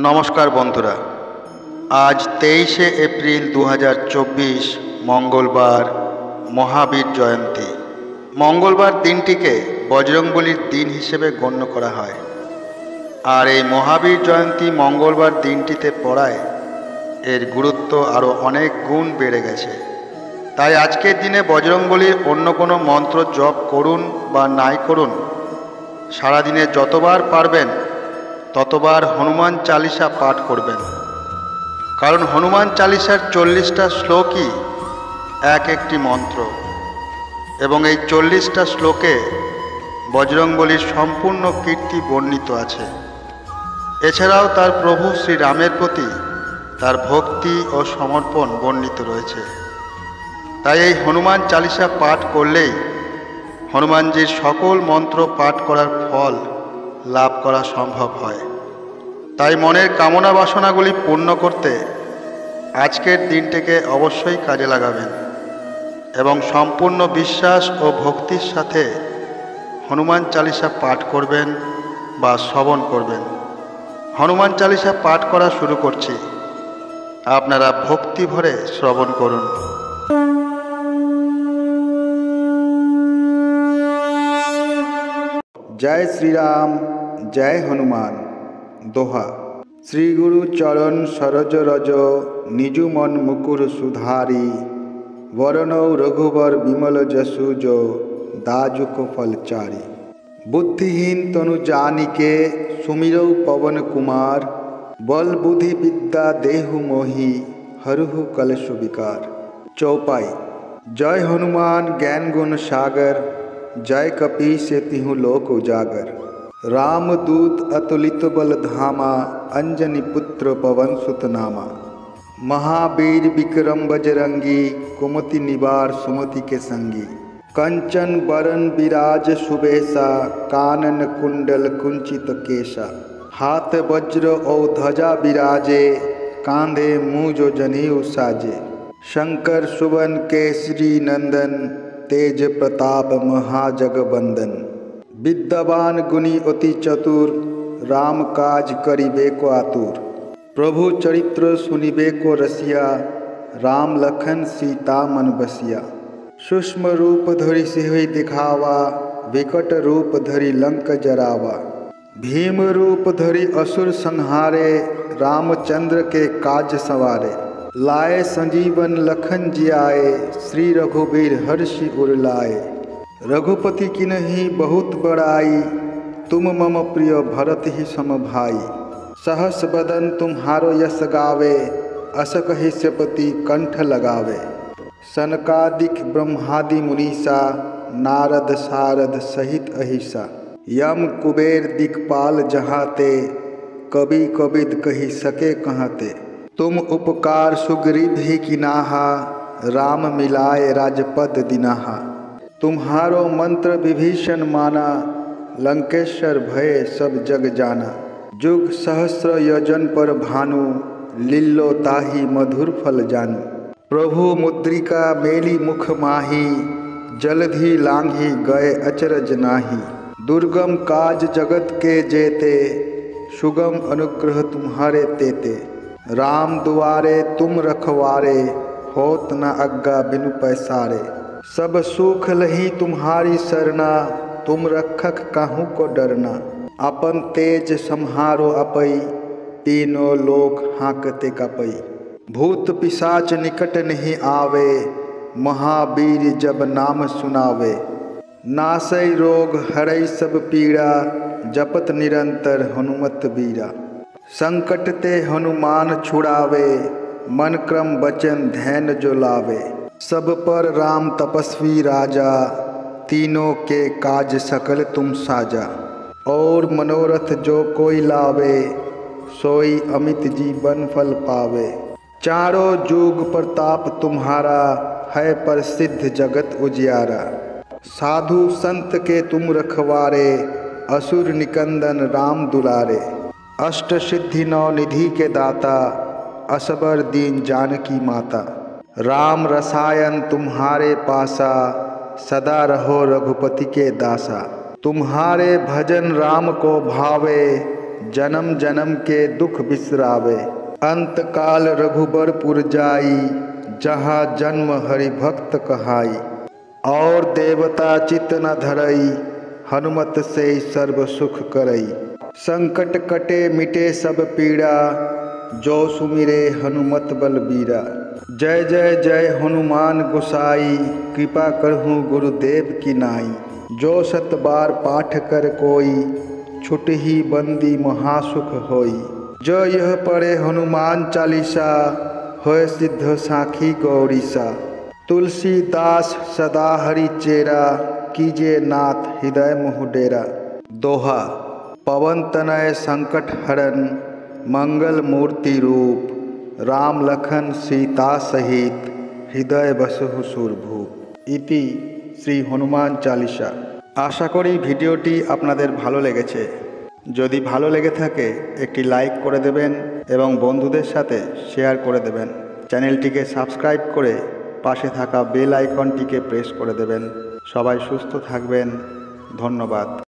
नमस्कार बंधुरा, आज 23 एप्रिल 2024 मंगलवार महावीर जयंती। मंगलवार दिनটিকে বজরংবলীর দিন হিসেবে গণ্য করা হয়। আর এই মহাবীর জয়ন্তী মঙ্গলবার দিনটিতে পড়ায় এর গুরুত্ব আরও অনেক গুণ বেড়ে গেছে। তাই আজকের দিনে বজরংবলীর অন্য কোনো মন্ত্র জপ করুন বা নাই করুন, সারাদিনে যতবার পারবেন ততবার হনুমান চালিসা পাঠ করবেন। কারণ হনুমান চালিসার 40টা শ্লোকই এক একটি মন্ত্র এবং এই 40টা শ্লোকে বজরংবলীর সম্পূর্ণ কীর্তি বর্ণিত আছে। এছাড়াও তার প্রভু শ্রীরামের প্রতি তার ভক্তি ও সমর্পণ বর্ণিত রয়েছে। তাই এই হনুমান চালিসা পাঠ করলেই হনুমানজির সকল মন্ত্র পাঠ করার ফল লাভ করা সম্ভব হয়। তাই মনের কামনা বাসনাগুলি পূর্ণ করতে আজকের দিনটিকে অবশ্যই কাজে লাগাবেন এবং সম্পূর্ণ বিশ্বাস ও ভক্তির সাথে হনুমান চালিসা পাঠ করবেন বা শ্রবণ করবেন। হনুমান চালিসা পাঠ করা শুরু করছি, আপনারা ভক্তি ভরে শ্রবণ করুন। जय श्री राम जय हनुमान। दोहा। श्री गुरु चरण सरोज रज निजु मन मुकुर सुधारी, वरणौ रघुवर विमल जसु जो दाजुक फलचारी। बुद्धिहीन तनु जानिके सुमिरौ पवन कुमार, बल बुद्धि विद्या देहु मोहि हरुहु कलशु विकार। चौपाई। जय हनुमान ज्ञान गुण सागर, जय कपीस तिहु लोक उजागर। राम दूत अतुलित बल धामा, अंजनी पुत्र पवन सुत नामा। महावीर विक्रम बजरंगी, कुमति निवार सुमति के संगी। कंचन बरन विराज सुबेसा, कानन कुंडल कुंचित केशा। हाथ वज्र औ ध्वजा विराजे, कांधे मूज जनेऊ साजे। शंकर सुवन केसरी नंदन, तेज प्रताप महाजगबंदन। विद्यावान गुणी अति चतुर, राम काज करिबे को आतुर। प्रभु चरित्र सुनिबे को रसिया, राम लखन सीता मन बसिया। सूक्ष्म रूप धरि सिहि दिखावा, विकट रूप धरि लंक जरावा। भीम रूप धरि असुर संहारे, रामचंद्र के काज सवारे। लाए संजीवन लखन जियाए, श्री रघुबीर हर्षि उर लाए। रघुपति किन्ही बहुत बड़ाई, तुम मम प्रिय भरत ही सम भाई। सहस बदन तुम्हारो यश गावे, अस कहि सपति कंठ लगावे। सनकादिक ब्रह्मादि मुनीसा, नारद सारद सहित अहिसा। यम कुबेर दिक्पाल जहाते, कवि कविद कहि सके कहते। तुम उपकार सुग्रीव ही किनाहा, राम मिलाए राजपद दिनाहा। तुम्हारो मंत्र विभीषण माना, लंकेश्वर भय सब जग जाना। जुग सहस्र योजन पर भानु, लिल्लो ताहि मधुर फल जानू। प्रभु मुद्रिका मेली मुख माही, जलधि लांघी गए अचरज नाही। दुर्गम काज जगत के जेते, सुगम अनुग्रह तुम्हारे तेते। राम दुआरे तुम रखवारे, होत न आज्ञा बिनु पैसारे। सब सुख लही तुम्हारी सरना, तुम रखक काहू को डरना। अपन तेज सम्हारो अपई, तीनों लोक हाँकते कपई। भूत पिशाच निकट नहीं आवे, महावीर जब नाम सुनावे। नासै रोग हरै सब पीड़ा, जपत निरंतर हनुमत बीरा। संकट ते हनुमान छुड़ावे, मन क्रम वचन ध्यान जो लावे। सब पर राम तपस्वी राजा, तीनों के काज सकल तुम साजा। और मनोरथ जो कोई लावे, सोई अमित जीवन फल पावे। चारों जुग प्रताप तुम्हारा, है प्रसिद्ध जगत उजियारा। साधु संत के तुम रखवारे, असुर निकंदन राम दुलारे। अष्ट सिद्धि नौ निधि के दाता, असबर दीन जानकी माता। राम रसायन तुम्हारे पासा, सदा रहो रघुपति के दासा। तुम्हारे भजन राम को भावे, जन्म जन्म के दुख बिसरावे। अंत काल रघुबरपुर जाई, जहाँ जन्म हरि भक्त कहाई। और देवता चित न धरई, हनुमत से सर्व सुख करई। संकट कटे मिटे सब पीड़ा, जो सुमिरे हनुमत बलबीरा। जय जय जय हनुमान गोसाई, कृपा करहूँ गुरुदेव की नाई। जो सत बार पाठ कर कोई, छुट ही बंदी महासुख होई। जो यह पढ़े हनुमान चालीसा, होय सिद्ध साखी गौरीसा। तुलसीदास सदा हरि चेरा, कीजे नाथ हृदय मोह डेरा। दोहा। पवन तनय संकट हरन, मंगल मूर्ति रूप। राम लखन सीता सहित, हृदय बसहु सुरभूप। इति श्री हनुमान चालीसा। आशा करी ভিডিওটি আপনাদের ভালো লেগেছে। যদি ভালো লেগে থাকে একটি লাইক করে দেবেন এবং বন্ধুদের সাথে শেয়ার করে দেবেন। চ্যানেলটিকে সাবস্ক্রাইব করে পাশে থাকা বেল আইকনটিকে প্রেস করে দেবেন। সবাই সুস্থ থাকবেন। ধন্যবাদ।